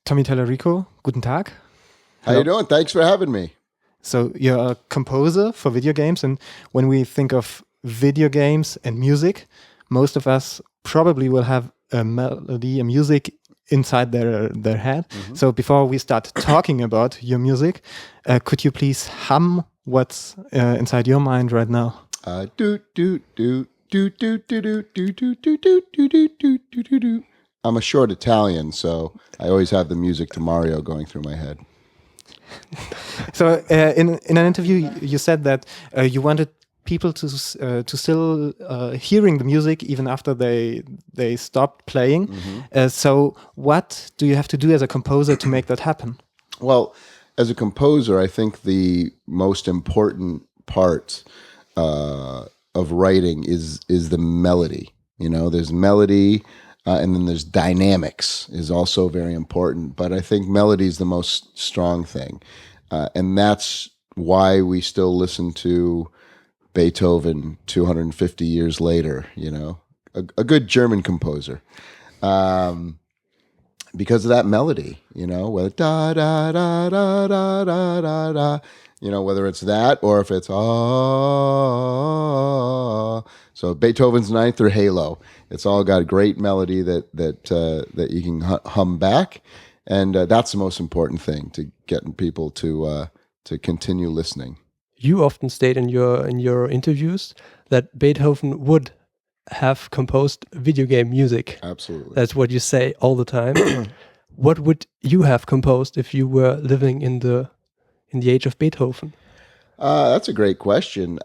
Tommy Tallarico, guten Tag. How you doing? Thanks for having me. So you're a composer for video games, and when we think of video games and music, most of us probably will have a melody, a music inside their head. So before we start talking about your music, could you please hum what's inside your mind right now? Do do do do do do do do do do do do do do do do. I'm a short Italian, so I always have the music to Mario going through my head. So in an interview, you said that you wanted people to still hearing the music even after they stopped playing. So what do you have to do as a composer to make that happen? Well, as a composer, I think the most important part of writing is the melody. You know, there's melody. And then there's dynamics is also very important. But I think melody is the most strong thing. And that's why we still listen to Beethoven 250 years later, you know, a good German composer. Because of that melody, you know, whether da da da da da da da da, you know, whether it's that or if it's so Beethoven's Ninth or Halo, it's all got a great melody that you can hum back, and that's the most important thing to getting people to continue listening. You often state in your interviews that Beethoven would have composed video game music. Absolutely, that's what you say all the time. What would you have composed if you were living in the age of Beethoven? That's a great question.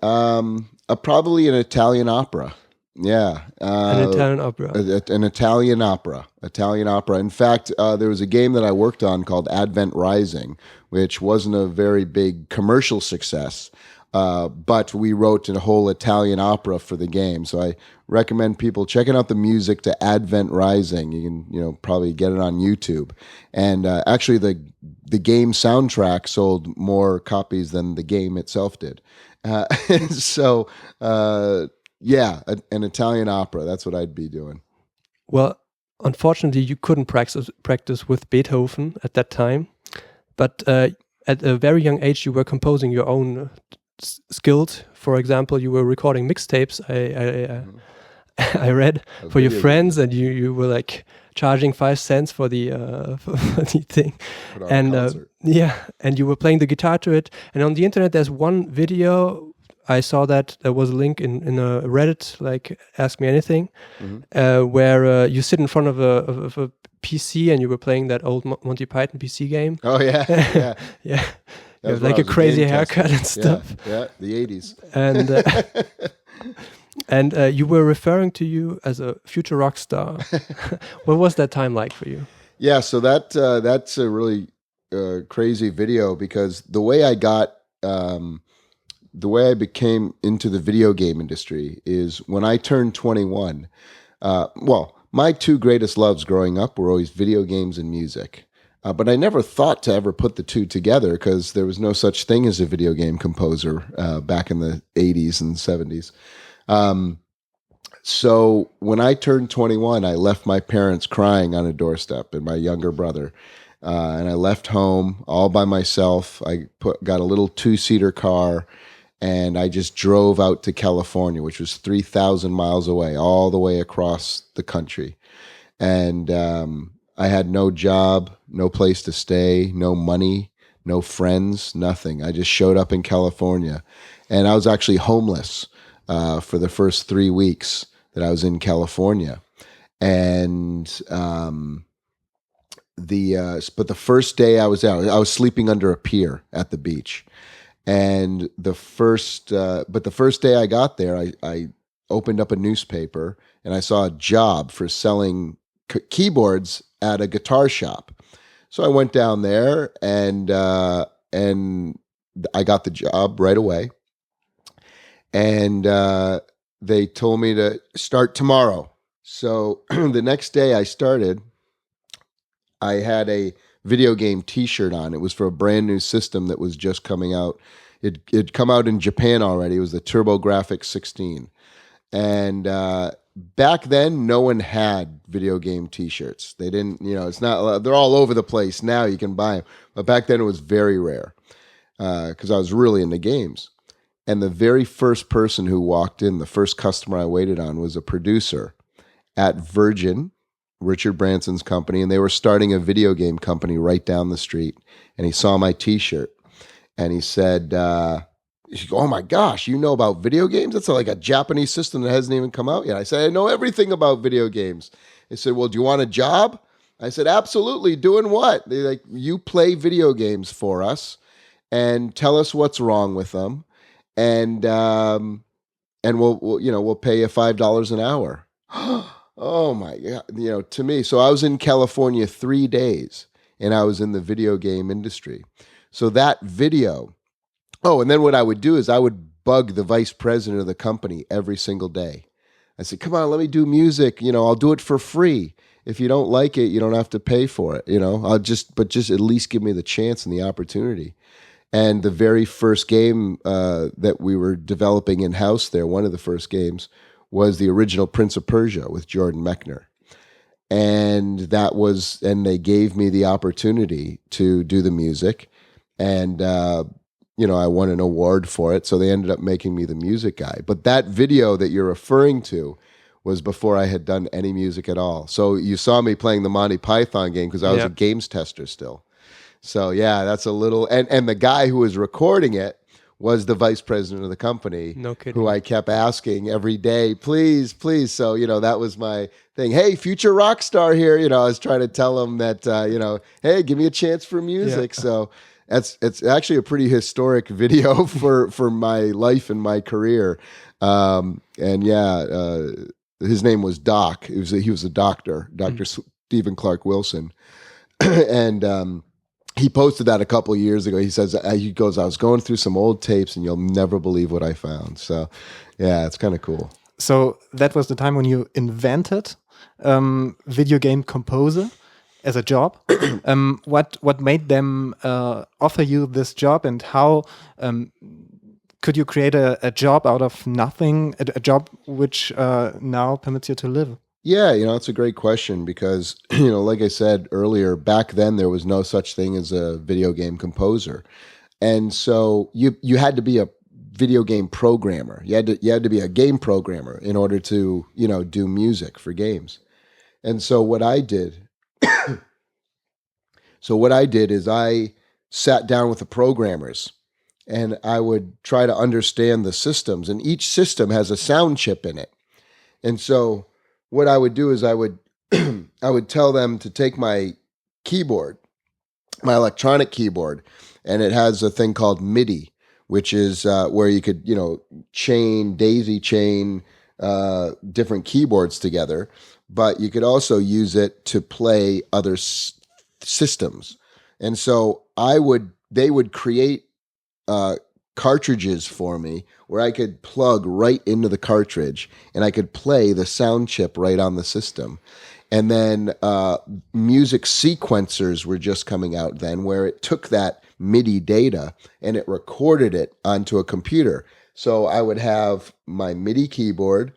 Probably an Italian opera. Yeah. An Italian opera. An Italian opera. Italian opera. In fact, there was a game that I worked on called Advent Rising, which wasn't a very big commercial success, but we wrote a whole Italian opera for the game. So I recommend people checking out the music to Advent Rising. You can, probably get it on YouTube. And actually, the game soundtrack sold more copies than the game itself did. So, yeah, an Italian opera. That's what I'd be doing. Well, unfortunately, you couldn't practice with Beethoven at that time. But at a very young age, you were composing your own skills. For example, you were recording mixtapes. I read for your friends, and you were like charging 5 cents for the thing, and and you were playing the guitar to it. And on the internet, there's one video. I saw that there was a link in a Reddit, like Ask Me Anything, where you sit in front of a PC and you were playing that old Monty Python PC game. Oh yeah, yeah, yeah. You have like a crazy haircut and stuff. Yeah, the 80s. And and you were referring to you as a future rock star. What was that time like for you? Yeah, so that's a really crazy video, because the way I became into the video game industry is when I turned 21. My two greatest loves growing up were always video games and music. But I never thought to ever put the two together, because there was no such thing as a video game composer back in the 80s and 70s. So when I turned 21, I left my parents crying on a doorstep, and my younger brother. And I left home all by myself. I got a little 2-seater car, and I just drove out to California, which was 3,000 miles away, all the way across the country. And I had no job, no place to stay, no money, no friends, nothing. I just showed up in California. And I was actually homeless for the first 3 weeks that I was in California. And but the first day I was out, I was sleeping under a pier at the beach. And the first day I got there, I opened up a newspaper and I saw a job for selling keyboards at a guitar shop. So I went down there and I got the job right away. And they told me to start tomorrow. So the next day I started, I had a video game T-shirt on. It was for a brand new system that was just coming out. It'd come out in Japan already. It was the TurboGrafx 16. And back then, no one had video game T-shirts. They didn't, it's not. They're all over the place now. You can buy them, but back then it was very rare because I was really into games. And the very first person who walked in, the first customer I waited on, was a producer at Virgin, Richard Branson's company, and they were starting a video game company right down the street. And he saw my T-shirt, and he said, "Oh my gosh, you know about video games? That's like a Japanese system that hasn't even come out yet." I said, "I know everything about video games." He said, "Well, do you want a job?" I said, "Absolutely. Doing what?" They're like, "You play video games for us, and tell us what's wrong with them, and we'll pay you $5 an hour." Oh my God, to me. So I was in California 3 days, and I was in the video game industry. So that video. Oh, and then what I would do is I would bug the vice president of the company every single day. I said, "Come on, let me do music. I'll do it for free. If you don't like it, you don't have to pay for it. But just at least give me the chance and the opportunity." And the very first game that we were developing in-house there, one of the first games, was the original Prince of Persia with Jordan Mechner. And they gave me the opportunity to do the music. And, I won an award for it. So they ended up making me the music guy. But that video that you're referring to was before I had done any music at all. So you saw me playing the Monty Python game because I was a games tester still. So yeah, that's a little, and the guy who was recording it was the vice president of the company. No kidding. Who I kept asking every day, "Please, please." So, that was my thing. "Hey, future rock star here." I was trying to tell him that, "Hey, give me a chance for music." Yeah. So it's actually a pretty historic video for my life and my career. His name was Doc. He was a doctor, Dr. Stephen Clark Wilson. And, he posted that a couple of years ago. He says, "I was going through some old tapes, and you'll never believe what I found." So, yeah, it's kind of cool. So that was the time when you invented video game composer as a job. What made them offer you this job, and how could you create a job out of nothing, a job which now permits you to live? Yeah, it's a great question because, like I said earlier, back then there was no such thing as a video game composer. And so you had to be a video game programmer. You had to be a game programmer in order to, do music for games. And so what I did is I sat down with the programmers, and I would try to understand the systems, and each system has a sound chip in it. And so what I would do is I would tell them to take my keyboard, my electronic keyboard, and it has a thing called MIDI, which is where you could, daisy chain different keyboards together, but you could also use it to play other systems. And so they would create cartridges for me where I could plug right into the cartridge, and I could play the sound chip right on the system. And then music sequencers were just coming out then, where it took that MIDI data and it recorded it onto a computer. So I would have my MIDI keyboard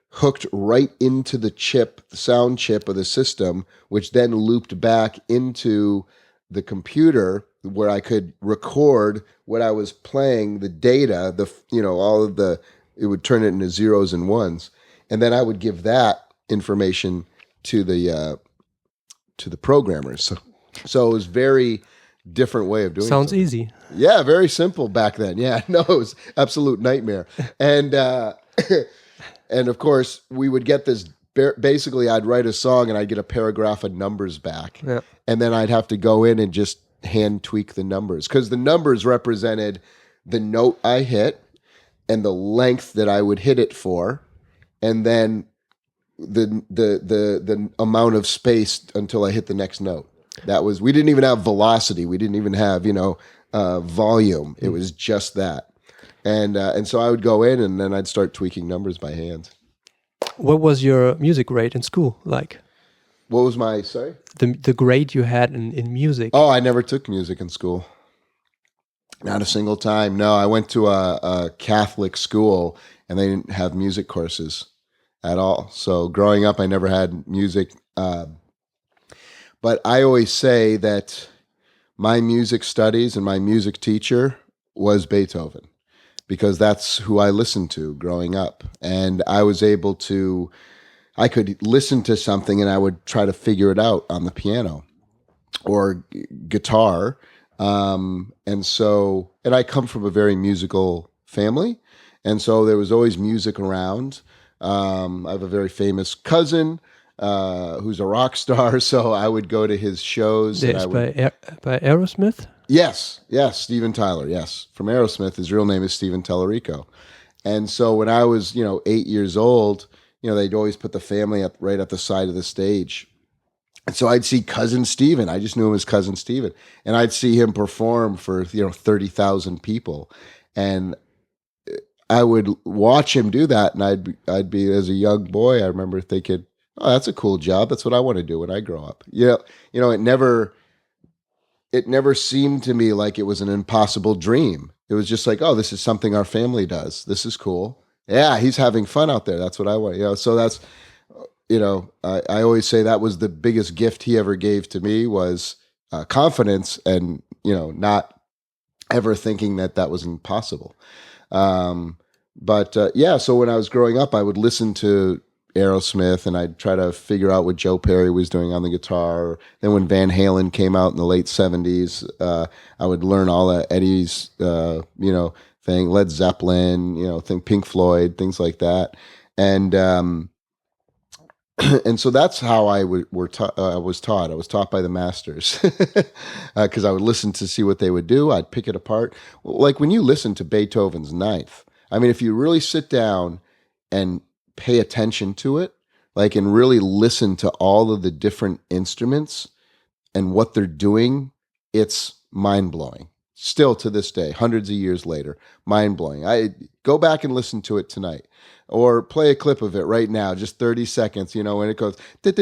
hooked right into the chip, the sound chip of the system, which then looped back into the computer where I could record what I was playing, the data, it would turn it into zeros and ones. And then I would give that information to the programmers. So it was very different way of doing it. Sounds easy. Yeah, very simple back then. Yeah, no, it was absolute nightmare. And and of course, we would get this. Basically, I'd write a song and I'd get a paragraph of numbers back. Yeah. And then I'd have to go in and just hand tweak the numbers, because the numbers represented the note I hit and the length that I would hit it for, and then the amount of space until I hit the next note. We didn't even have velocity. We didn't even have, volume. It was just that. And so I would go in and then I'd start tweaking numbers by hand. What was your music grade in school like? What was my, sorry? The grade you had in music. Oh, I never took music in school. Not a single time. No, I went to a Catholic school and they didn't have music courses at all. So growing up, I never had music. But I always say that my music studies and my music teacher was Beethoven, because that's who I listened to growing up. And I could listen to something and I would try to figure it out on the piano or guitar. And I come from a very musical family. And so there was always music around. I have a very famous cousin who's a rock star. So I would go to his shows. Yes, by Aerosmith? Yes, Steven Tyler, yes. From Aerosmith. His real name is Steven Tallarico. And so when I was, 8 years old, they'd always put the family up right at the side of the stage. And so I'd see Cousin Steven. I just knew him as Cousin Steven. And I'd see him perform for, 30,000 people. And I would watch him do that. And I'd be, as a young boy, I remember thinking, oh, that's a cool job. That's what I want to do when I grow up. It never seemed to me like it was an impossible dream. It was just like, oh, this is something our family does. This is cool. Yeah, he's having fun out there. That's what I want. So that's, I always say that was the biggest gift he ever gave to me was confidence and, not ever thinking that was impossible. So when I was growing up, I would listen to Aerosmith and I'd try to figure out what Joe Perry was doing on the guitar. Then when Van Halen came out in the late 70s, I would learn all of Eddie's, thing, Led Zeppelin, Pink Floyd, things like that. And and so that's how I was taught. I was taught by the masters because I would listen to see what they would do. I'd pick it apart. Like when you listen to Beethoven's Ninth, I mean, if you really sit down and pay attention to it, and really listen to all of the different instruments and what they're doing, it's mind-blowing. Still to this day, hundreds of years later, mind-blowing. I go back and listen to it tonight or play a clip of it right now, just 30 seconds, when it goes and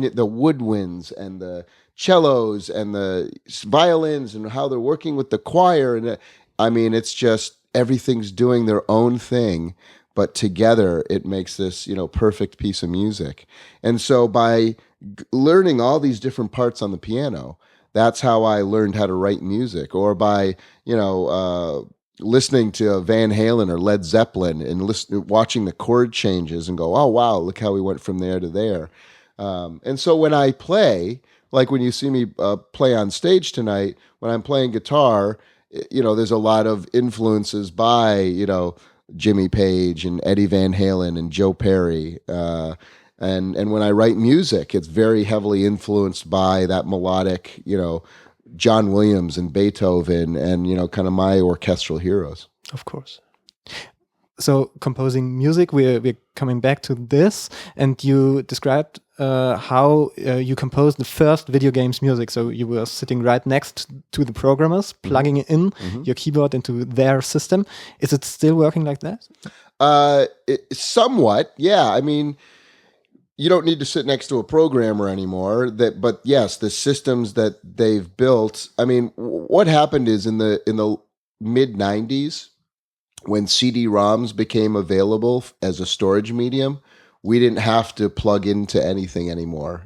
the woodwinds and the cellos and the violins and how they're working with the choir. And it's just everything's doing their own thing, but together it makes this, perfect piece of music. And so by learning all these different parts on the piano, that's how I learned how to write music. Or by, listening to Van Halen or Led Zeppelin and watching the chord changes and go, oh, wow, look how we went from there to there. And so when I play, like when you see me play on stage tonight, when I'm playing guitar, there's a lot of influences by, Jimmy Page and Eddie Van Halen and Joe Perry. And when I write music, it's very heavily influenced by that melodic, John Williams and Beethoven and, kind of my orchestral heroes. Of course. So composing music, we're coming back to this, and you described how you composed the first video games music. So you were sitting right next to the programmers, plugging in your keyboard into their system. Is it still working like that? Somewhat, yeah. I mean, you don't need to sit next to a programmer anymore. But yes, the systems that they've built. I mean, what happened is in the mid '90s, when CD-ROMs became available as a storage medium, we didn't have to plug into anything anymore.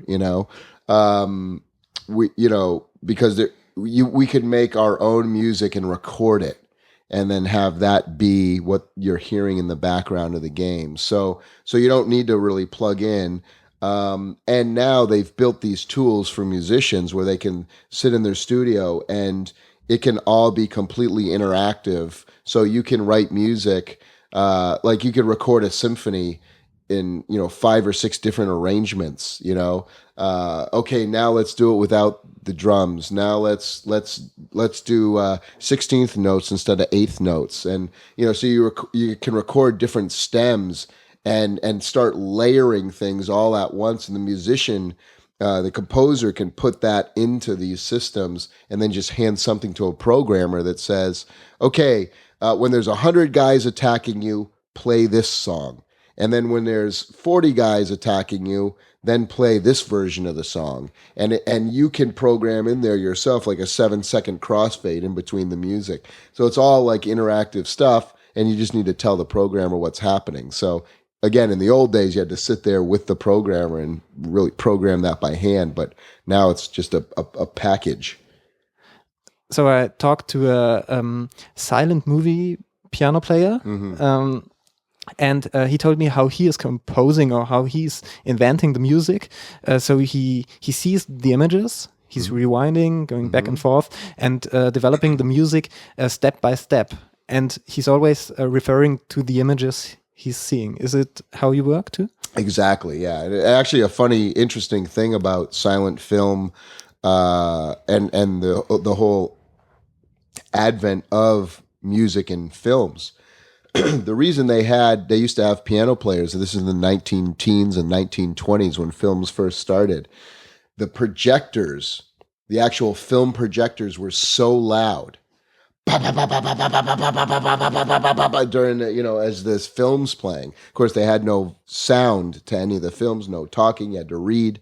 Because we could make our own music and record it, and then have that be what you're hearing in the background of the game. So you don't need to really plug in. And now they've built these tools for musicians where they can sit in their studio and it can all be completely interactive. So you can write music, like you could record a symphony in 5 or 6 different arrangements. Okay, now let's do it without the drums. Now let's do 16th notes instead of 8th notes, and so you can record different stems and start layering things all at once, and the musician. The composer can put that into these systems and then just hand something to a programmer that says, okay, when there's 100 guys attacking you, play this song. And then when there's 40 guys attacking you, then play this version of the song. And you can program in there yourself like a 7-second crossfade in between the music. So it's all like interactive stuff, and you just need to tell the programmer what's happening. So again, in the old days, you had to sit there with the programmer and really program that by hand. But now it's just a package. So I talked to a silent movie piano player, and he told me how he is composing or how he's inventing the music. So he sees the images, he's rewinding, going back and forth, and developing the music step by step. And he's always referring to the images he's seeing. Is it how you work too? Exactly, yeah. And actually, a funny, interesting thing about silent film and the whole advent of music in films. The reason they used to have piano players, and this is in the 19-teens and 1920s when films first started, the projectors, the actual film projectors were so loud during as this film's playing. Of course, they had no sound to any of the films, no talking, you had to read.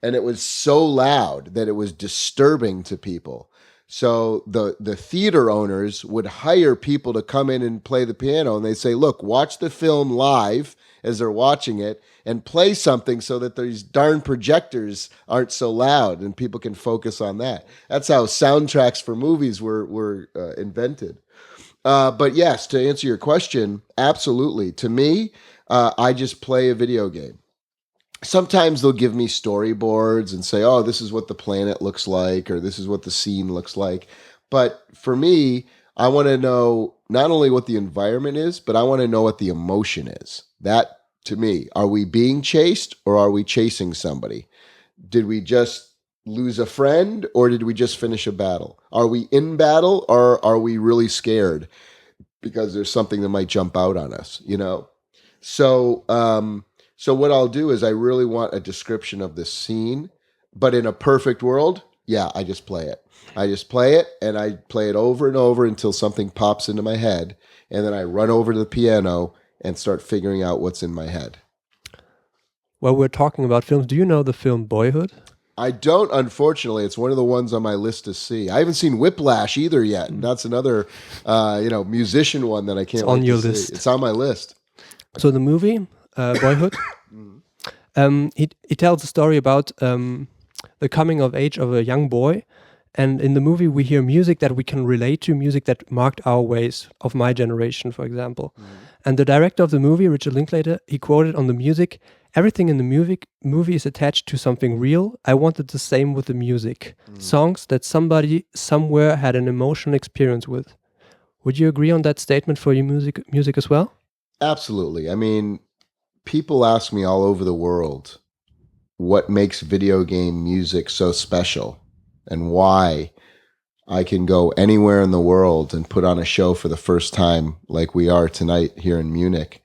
And it was so loud that it was disturbing to people. So the theater owners would hire people to come in and play the piano, and they say, look, watch the film live as they're watching it and play something so that these darn projectors aren't so loud and people can focus on that. That's how soundtracks for movies were invented. But yes, to answer your question, absolutely. To me, I just play a video game. Sometimes they'll give me storyboards and say, oh, this is what the planet looks like, or this is what the scene looks like. But for me, I want to know not only what the environment is, but I want to know what the emotion is. That, to me, are we being chased or are we chasing somebody? Did we just lose a friend or did we just finish a battle? Are we in battle or are we really scared because there's something that might jump out on us, So what I'll do is I really want a description of this scene, but in a perfect world, yeah, I just play it. I just play it, and I play it over and over until something pops into my head, and then I run over to the piano and start figuring out what's in my head. Well, we're talking about films. Do you know the film Boyhood? I don't, unfortunately. It's one of the ones on my list to see. I haven't seen Whiplash either yet, and that's another, musician one that I can't. It's on your list. It's on my list. So the movie Boyhood, he tells a story about the coming of age of a young boy, and in the movie we hear music that we can relate to, music that marked our ways of my generation, for example. And the director of the movie, Richard Linklater, he quoted on the music, "Everything in the movie is attached to something real. I wanted the same with the music. Songs that somebody somewhere had an emotional experience with." Would you agree on that statement for your music as well? Absolutely. I mean, people ask me all over the world what makes video game music so special and why I can go anywhere in the world and put on a show for the first time like we are tonight here in Munich.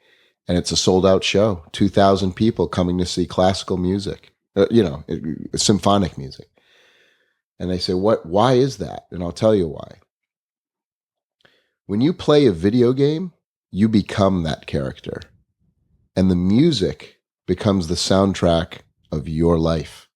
And it's a sold out show, 2,000 people coming to see classical music, symphonic music. And they say, why is that? And I'll tell you why. When you play a video game, you become that character. And the music becomes the soundtrack of your life.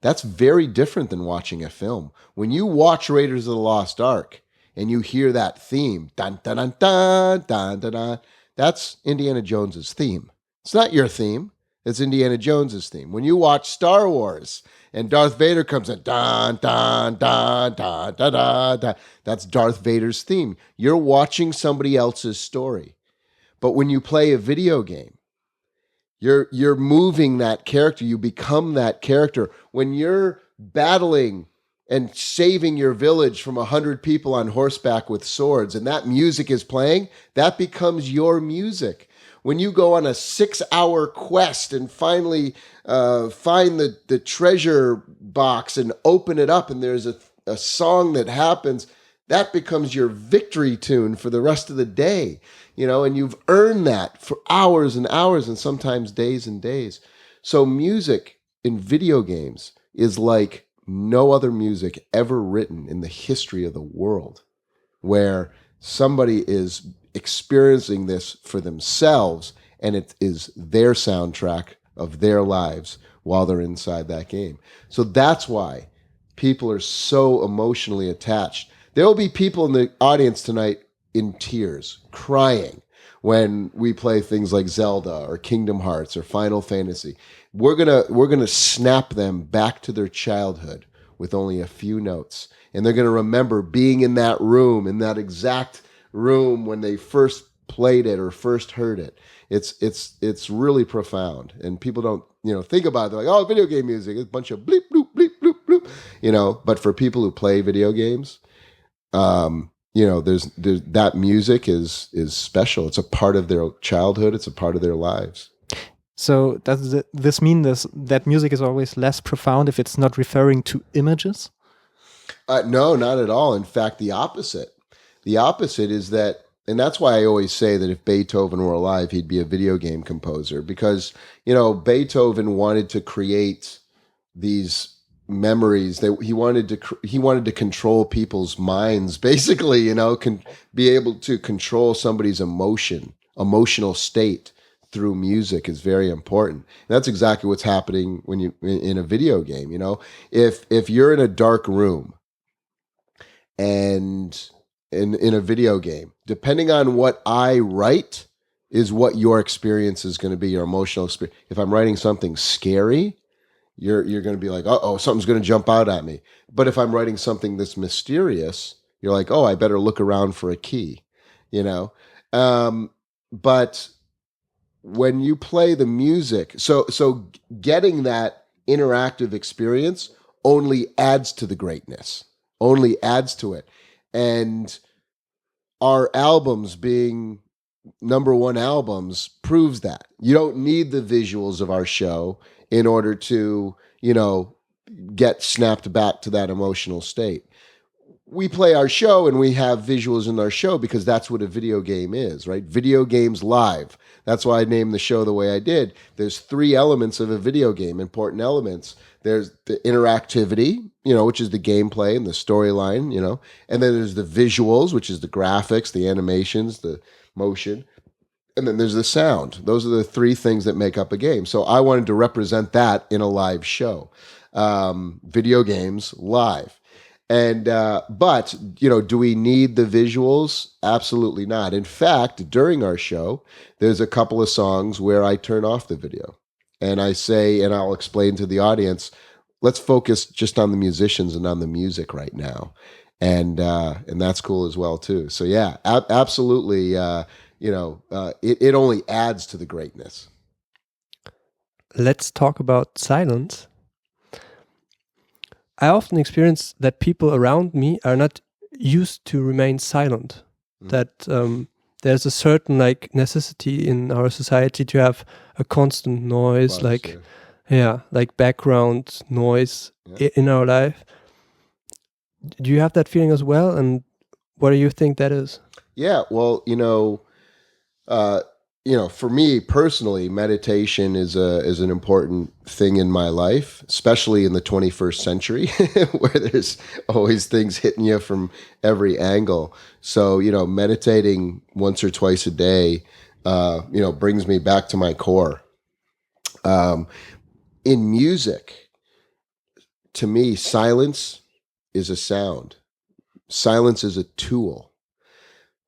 That's very different than watching a film. When you watch Raiders of the Lost Ark and you hear that theme, dun, dun, dun, dun, dun, dun, dun, that's Indiana Jones's theme. It's not your theme. It's Indiana Jones's theme. When you watch Star Wars and Darth Vader comes in, dun, dun, dun, dun, dun, dun, dun, that's Darth Vader's theme. You're watching somebody else's story. But when you play a video game, you're moving that character. You become that character. When you're battling and saving your village from 100 people on horseback with swords, and that music is playing, that becomes your music. When you go on a 6-hour quest and finally find the treasure box and open it up, and there's a song that happens, that becomes your victory tune for the rest of the day. And you've earned that for hours and hours and sometimes days and days. So music in video games is like no other music ever written in the history of the world, where somebody is experiencing this for themselves and it is their soundtrack of their lives while they're inside that game. So that's why people are so emotionally attached. There will be people in the audience tonight in tears, crying when we play things like Zelda or Kingdom Hearts or Final Fantasy. We're gonna snap them back to their childhood with only a few notes, and they're gonna remember being in that room, in that exact room when they first played it or first heard it. It's really profound, and people don't think about it. They're like, oh, video game music, it's a bunch of bleep bloop bleep bloop bloop, But for people who play video games, there's that music is special. It's a part of their childhood. It's a part of their lives. So does this mean that music is always less profound if it's not referring to images? No, not at all. In fact, the opposite. The opposite is that, and that's why I always say that if Beethoven were alive, he'd be a video game composer, because Beethoven wanted to create these memories that he wanted to control people's minds, basically, be able to control somebody's emotional state through music is very important. And that's exactly what's happening when you in a video game. If you're in a dark room and in a video game, depending on what I write is what your experience is going to be, your emotional experience. If I'm writing something scary, you're going to be like, uh-oh, something's going to jump out at me. But if I'm writing something that's mysterious, you're like, oh, I better look around for a key, But when you play the music, so getting that interactive experience only adds to the greatness, only adds to it. And our albums being number one albums proves that. You don't need the visuals of our show in order to, get snapped back to that emotional state. We play our show and we have visuals in our show because that's what a video game is, right? Video games live. That's why I named the show the way I did. There's 3 elements of a video game, important elements. There's the interactivity, which is the gameplay and the storyline, and then there's the visuals, which is the graphics, the animations, the motion. And then there's the sound. Those are the 3 things that make up a game. So I wanted to represent that in a live show. Video games live. And, but, do we need the visuals? Absolutely not. In fact, during our show, there's a couple of songs where I turn off the video and I say, and I'll explain to the audience, let's focus just on the musicians and on the music right now. And that's cool as well too. So yeah, absolutely. It only adds to the greatness. Let's talk about silence. I often experience that people around me are not used to remain silent. That there's a certain necessity in our society to have a constant noise, like background noise in our life. Do you have that feeling as well? And what do you think that is? Yeah, well, for me personally, meditation is an important thing in my life, especially in the 21st century, where there's always things hitting you from every angle. So, meditating once or twice a day, brings me back to my core. In music, to me, silence is a sound. Silence is a tool.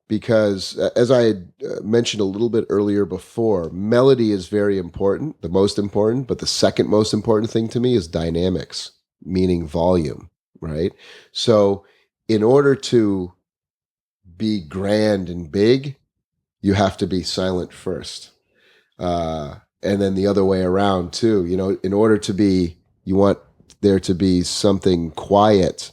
Because as I had mentioned a little bit earlier before, melody is very important, the most important, but the second most important thing to me is dynamics, meaning volume, right? So in order to be grand and big, you have to be silent first. And then the other way around too, in order to be, you want there to be something quiet,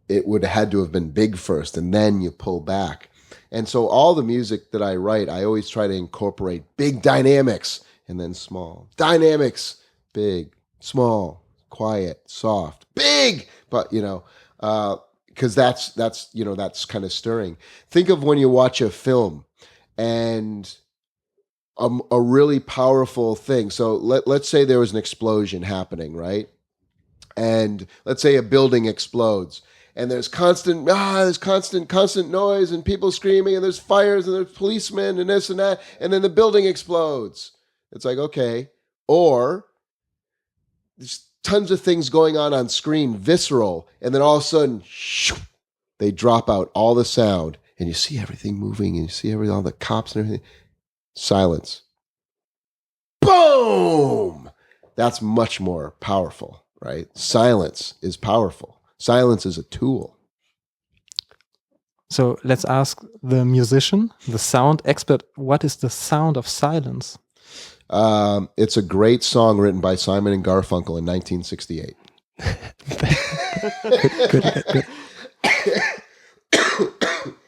it would have had to have been big first, and then you pull back. And so all the music that I write, I always try to incorporate big dynamics and then small. Dynamics, big, small, quiet, soft, big, but because that's kind of stirring. Think of when you watch a film and a really powerful thing. So let's say there was an explosion happening, right? And let's say a building explodes. and there's constant noise and people screaming and there's fires and there's policemen and this and that, and then the building explodes. It's like, okay. Or there's tons of things going on screen, visceral, and then all of a sudden, shoo, they drop out all the sound, and you see everything moving, and you see all the cops and everything. Silence. Boom! That's much more powerful, right? Silence is powerful. Silence is a tool. So let's ask the musician, the sound expert, what is the sound of silence? It's a great song written by Simon and Garfunkel in 1968. Good.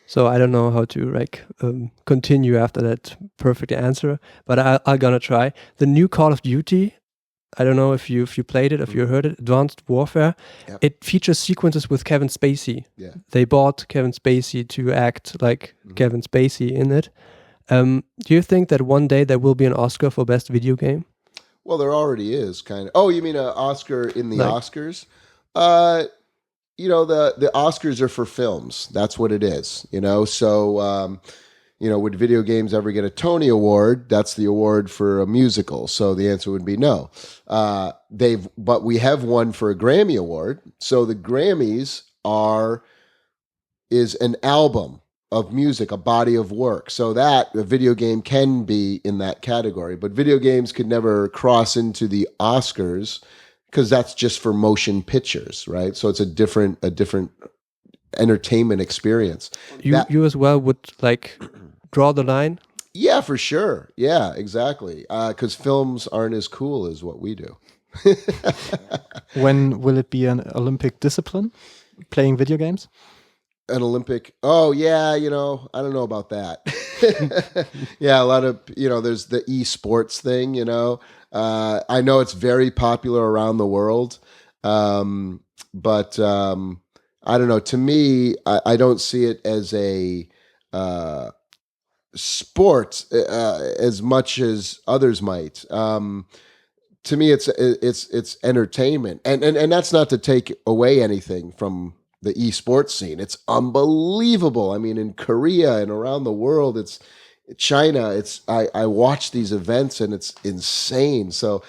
So I don't know how to continue after that perfect answer, but I'm gonna try. The new Call of Duty, I don't know if you played it, if you heard it, Advanced Warfare. Yep. It features sequences with Kevin Spacey. Yeah. They bought Kevin Spacey to act like Kevin Spacey in it. Do you think that one day there will be an Oscar for best video game? Well, there already is, kind of. Oh, you mean an Oscar in the Oscars? The Oscars are for films. That's what it is, So, would video games ever get a Tony Award? That's the award for a musical. So the answer would be no. But we have one for a Grammy Award. So the Grammys is an album of music, a body of work. So that a video game can be in that category, but video games could never cross into the Oscars because that's just for motion pictures, right? So it's a different entertainment experience. You as well would draw the line? Yeah, for sure. Yeah, exactly. Because films aren't as cool as what we do. When will it be an Olympic discipline, playing video games? An Olympic. Oh yeah, I don't know about that. Yeah, a lot of there's the esports thing. I know it's very popular around the world, but I don't know. To me, I don't see it as a sport as much as others might. To me, it's entertainment, and that's not to take away anything from the esports scene. It's unbelievable. I mean, in Korea and around the world, it's China. I watch these events and it's insane. So,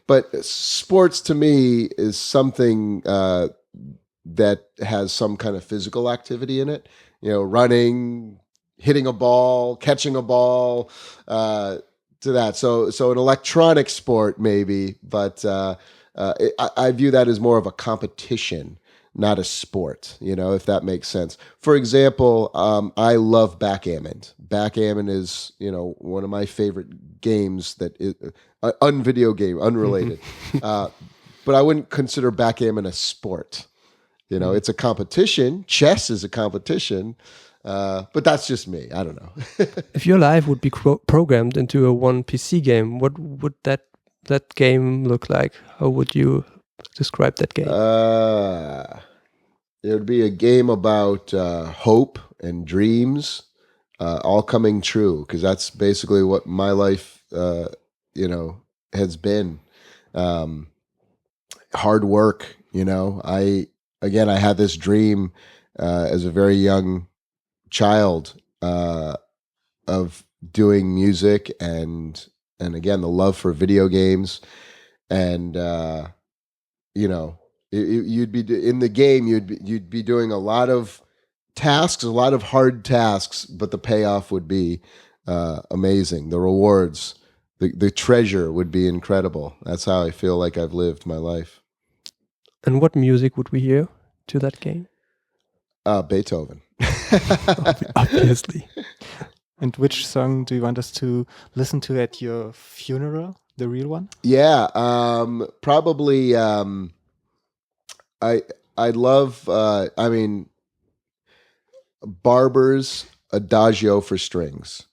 but sports to me is something that has some kind of physical activity in it, running, hitting a ball, catching a ball, to that. So an electronic sport maybe, but I view that as more of a competition, not a sport, if that makes sense. For example, I love backgammon. Backgammon is, one of my favorite games that is video game, unrelated. But I wouldn't consider backgammon a sport. It's a competition. Chess is a competition. But that's just me. I don't know. If your life would be programmed into a one PC game, what would that game look like? How would you describe that game? It would be a game about hope and dreams, all coming true, because that's basically what my life, has been. Hard work. I had this dream as a very young child of doing music and again the love for video games, and you'd be in the game, you'd be doing a lot of tasks, a lot of hard tasks, but the payoff would be amazing. The rewards, the treasure would be incredible. That's how I feel like I've lived my life. And what music would we hear to that game? Beethoven. Obviously. And which song do you want us to listen to at your funeral, the real one? Yeah, probably. I love. Barber's Adagio for Strings.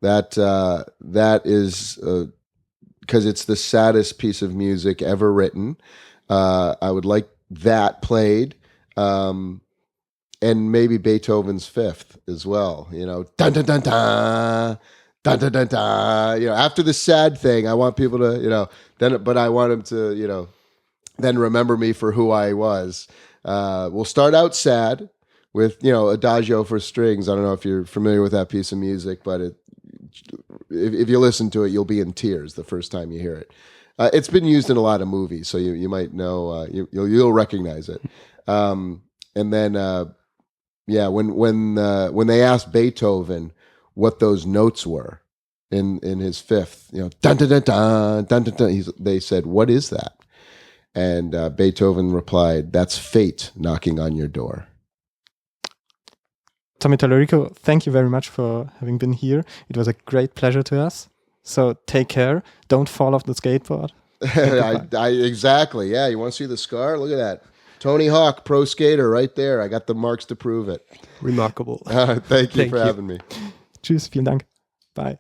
That is because it's the saddest piece of music ever written. I would like that played. And maybe Beethoven's Fifth as well, dun dun dun dun, dun dun dun dun. After the sad thing, I want people to, but I want them to, then remember me for who I was. We'll start out sad with, Adagio for strings. I don't know if you're familiar with that piece of music, but if you listen to it, you'll be in tears the first time you hear it. It's been used in a lot of movies, so you might know, you'll recognize it. And then, when they asked Beethoven what those notes were in his fifth, dun dun dun dun dun dun, dun, they said, "What is that?" And Beethoven replied, "That's fate knocking on your door." Tommy Tallarico, thank you very much for having been here. It was a great pleasure to us. So take care. Don't fall off the skateboard. Exactly. Yeah. You want to see the scar? Look at that. Tony Hawk, pro skater, right there. I got the marks to prove it. Remarkable. Thank you for having me. Tschüss, vielen Dank. Bye.